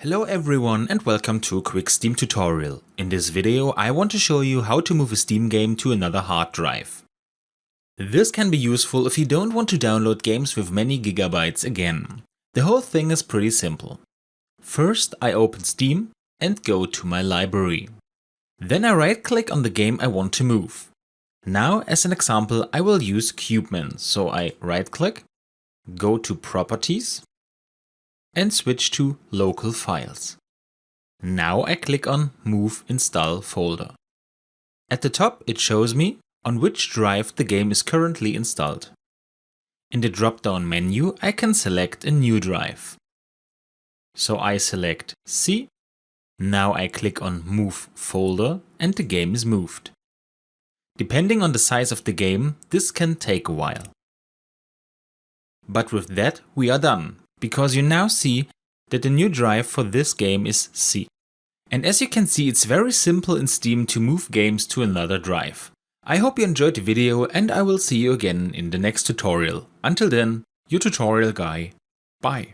Hello everyone and welcome to a quick Steam tutorial. In this video I want to show you how to move a Steam game to another hard drive. This can be useful if you don't want to download games with many gigabytes again. The whole thing is pretty simple. First I open Steam and go to my library. Then I right click on the game I want to move. Now as an example I will use Cubeman, so I right click, go to Properties, and switch to Local Files. Now I click on Move Install Folder. At the top it shows me on which drive the game is currently installed. In the drop-down menu I can select a new drive. So I select C. Now I click on Move Folder and the game is moved. Depending on the size of the game, this can take a while. But with that we are done, because you now see that the new drive for this game is C. And as you can see, it's very simple in Steam to move games to another drive. I hope you enjoyed the video and I will see you again in the next tutorial. Until then, your tutorial guy. Bye.